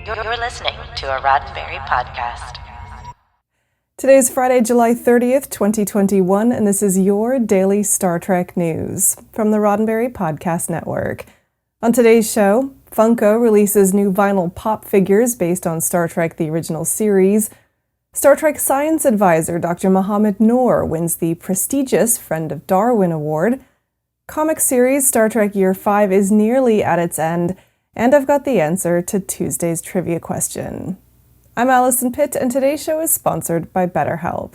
You're listening to a Roddenberry podcast. Today is Friday, July 30th, 2021, and this is your daily Star Trek news from the Roddenberry Podcast Network. On today's show, Funko releases new vinyl pop figures based on Star Trek the original series. Star Trek science advisor Dr. Mohamed Noor wins the prestigious Friend of Darwin award. Comic series Star Trek Year 5 is nearly at its end, and I've got the answer to Tuesday's trivia question. I'm Alison Pitt, and today's show is sponsored by BetterHelp.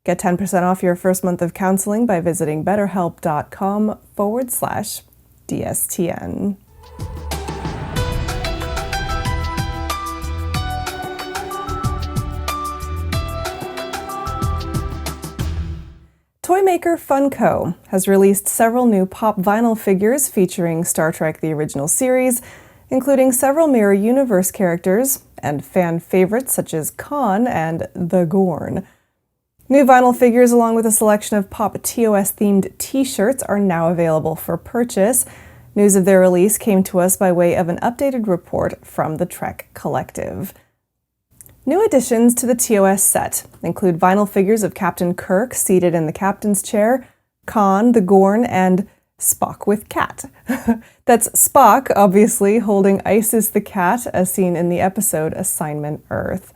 Get 10% off your first month of counseling by visiting betterhelp.com/DSTN. Toy maker Funko has released several new pop vinyl figures featuring Star Trek the original series, including several Mirror Universe characters and fan favorites such as Khan and the Gorn. New vinyl figures along with a selection of Pop TOS-themed t-shirts are now available for purchase. News of their release came to us by way of an updated report from the Trek Collective. New additions to the TOS set include vinyl figures of Captain Kirk seated in the captain's chair, Khan, the Gorn, and Spock with cat. That's Spock, obviously, holding Isis the cat, as seen in the episode Assignment Earth.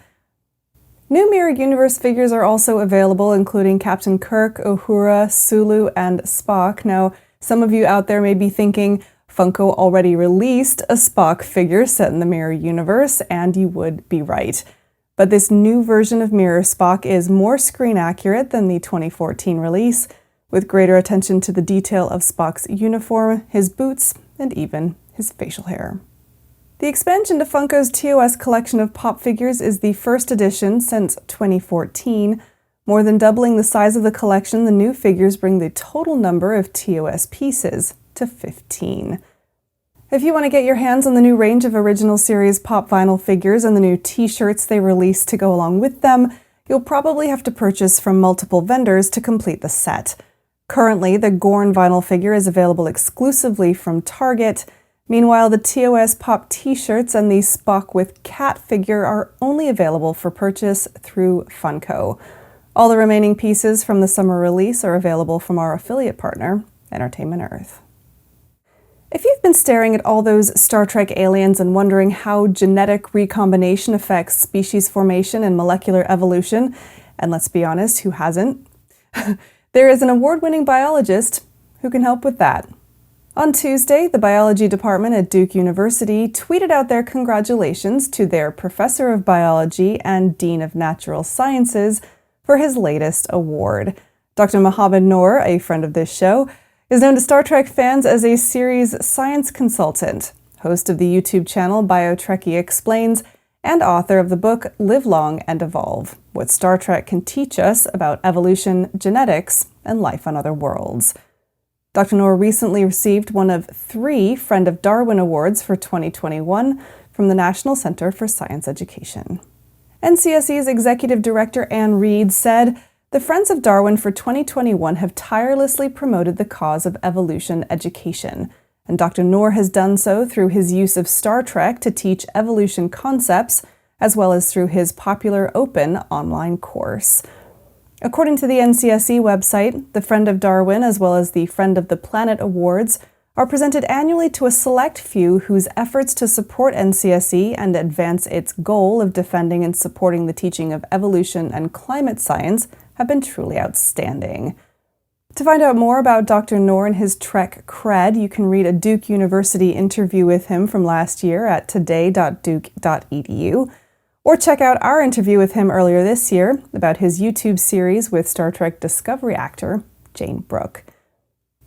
New Mirror Universe figures are also available, including Captain Kirk, Uhura, Sulu, and Spock. Now, some of you out there may be thinking, Funko already released a Spock figure set in the Mirror Universe, and you would be right. But this new version of Mirror Spock is more screen accurate than the 2014 release, with greater attention to the detail of Spock's uniform, his boots, and even his facial hair. The expansion to Funko's TOS collection of pop figures is the first edition since 2014. More than doubling the size of the collection, the new figures bring the total number of TOS pieces to 15. If you want to get your hands on the new range of original series pop vinyl figures and the new t-shirts they released to go along with them, you'll probably have to purchase from multiple vendors to complete the set. Currently, the Gorn vinyl figure is available exclusively from Target. Meanwhile, the TOS pop t-shirts and the Spock with cat figure are only available for purchase through Funko. All the remaining pieces from the summer release are available from our affiliate partner, Entertainment Earth. If you've been staring at all those Star Trek aliens and wondering how genetic recombination affects species formation and molecular evolution, and let's be honest, who hasn't? There is an award-winning biologist who can help with that. On Tuesday, the biology department at Duke University tweeted out their congratulations to their professor of biology and dean of natural sciences for his latest award. Dr. Mohamed Noor, a friend of this show, is known to Star Trek fans as a series science consultant, host of the YouTube channel BioTrekkie Explains, and author of the book Live Long and Evolve: What Star Trek Can Teach Us About Evolution, Genetics, and Life on Other Worlds. Dr. Noor recently received one of 3 Friend of Darwin awards for 2021 from the National Center for Science Education. NCSE's Executive Director Anne Reed said, "The Friends of Darwin for 2021 have tirelessly promoted the cause of evolution education, and Dr. Noor has done so through his use of Star Trek to teach evolution concepts, as well as through his popular open online course." According to the NCSE website, the Friend of Darwin, as well as the Friend of the Planet Awards, are presented annually to a select few whose efforts to support NCSE and advance its goal of defending and supporting the teaching of evolution and climate science have been truly outstanding. To find out more about Dr. Noor and his Trek cred, you can read a Duke University interview with him from last year at today.duke.edu, or check out our interview with him earlier this year about his YouTube series with Star Trek Discovery actor Jane Brooke.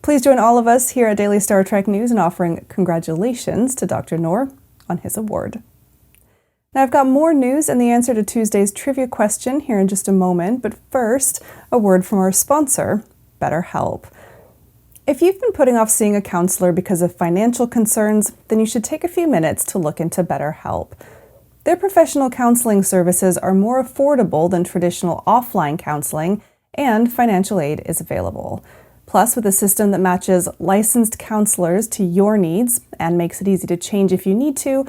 Please join all of us here at Daily Star Trek News in offering congratulations to Dr. Noor on his award. Now, I've got more news and the answer to Tuesday's trivia question here in just a moment, but first, a word from our sponsor, BetterHelp. If you've been putting off seeing a counselor because of financial concerns, then you should take a few minutes to look into BetterHelp. Their professional counseling services are more affordable than traditional offline counseling, and financial aid is available. Plus, with a system that matches licensed counselors to your needs and makes it easy to change if you need to,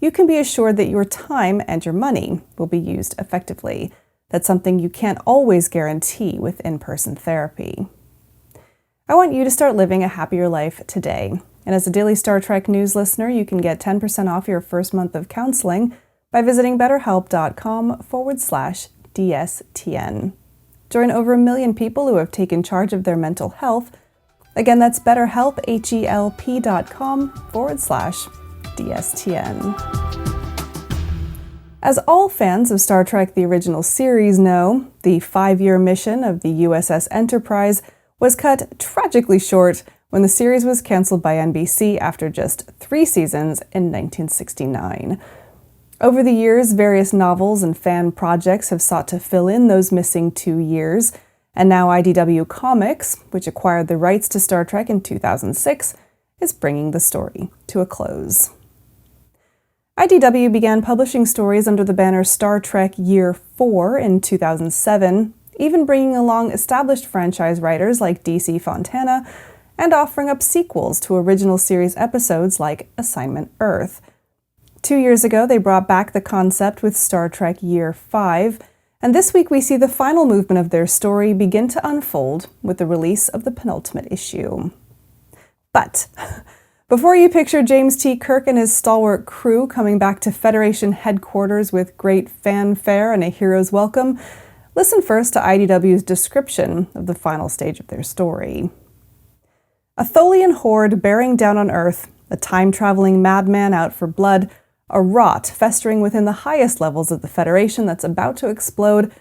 you can be assured that your time and your money will be used effectively. That's something you can't always guarantee with in-person therapy. I want you to start living a happier life today. And as a daily Star Trek news listener, you can get 10% off your first month of counseling by visiting betterhelp.com/DSTN. Join over 1 million people who have taken charge of their mental health. Again, that's BetterHelp, HELP.com/DSTN. As all fans of Star Trek the original series know, the 5-year mission of the USS Enterprise was cut tragically short when the series was canceled by NBC after just 3 seasons in 1969. Over the years, various novels and fan projects have sought to fill in those missing 2 years, and now IDW Comics, which acquired the rights to Star Trek in 2006, is bringing the story to a close. IDW began publishing stories under the banner Star Trek Year 4 in 2007, even bringing along established franchise writers like DC Fontana and offering up sequels to original series episodes like Assignment Earth. 2 years ago, they brought back the concept with Star Trek Year 5, and this week we see the final movement of their story begin to unfold with the release of the penultimate issue. But before you picture James T. Kirk and his stalwart crew coming back to Federation headquarters with great fanfare and a hero's welcome, listen first to IDW's description of the final stage of their story. A Tholian horde bearing down on Earth, a time-traveling madman out for blood, a rot festering within the highest levels of the Federation that's about to explode,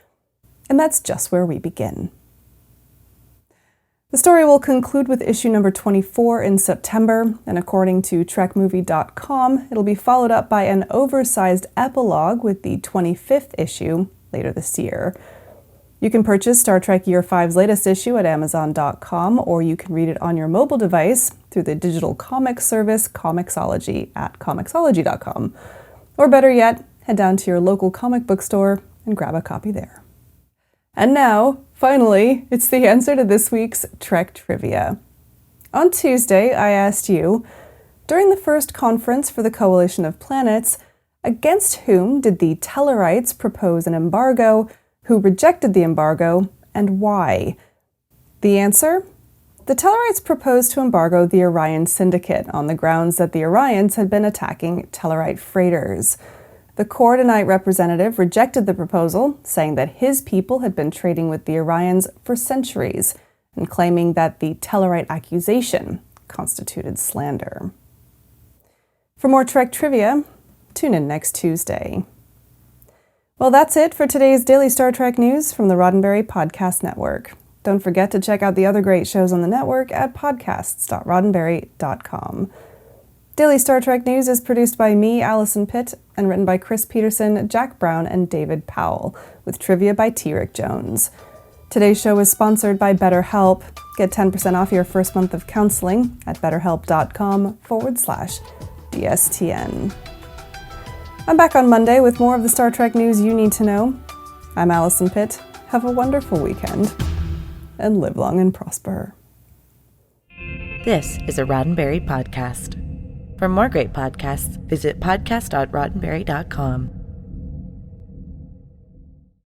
and that's just where we begin. The story will conclude with issue number 24 in September, and according to TrekMovie.com, it'll be followed up by an oversized epilogue with the 25th issue later this year. You can purchase Star Trek Year 5's latest issue at Amazon.com, or you can read it on your mobile device through the digital comic service Comixology at Comixology.com. Or better yet, head down to your local comic book store and grab a copy there. And now, finally, it's the answer to this week's Trek Trivia. On Tuesday, I asked you, during the first conference for the Coalition of Planets, against whom did the Tellarites propose an embargo, who rejected the embargo, and why? The answer? The Tellarites proposed to embargo the Orion Syndicate on the grounds that the Orions had been attacking Tellarite freighters. The Coordinate representative rejected the proposal, saying that his people had been trading with the Orions for centuries, and claiming that the Tellarite accusation constituted slander. For more Trek trivia, tune in next Tuesday. Well, that's it for today's Daily Star Trek news from the Roddenberry Podcast Network. Don't forget to check out the other great shows on the network at podcasts.roddenberry.com. Daily Star Trek news is produced by me, Alison Pitt, and written by Chris Peterson, Jack Brown, and David Powell, with trivia by T. Rick Jones. Today's show is sponsored by BetterHelp. Get 10% off your first month of counseling at betterhelp.com/DSTN. I'm back on Monday with more of the Star Trek news you need to know. I'm Alison Pitt. Have a wonderful weekend, and live long and prosper. This is a Roddenberry podcast. For more great podcasts, visit podcast.roddenberry.com.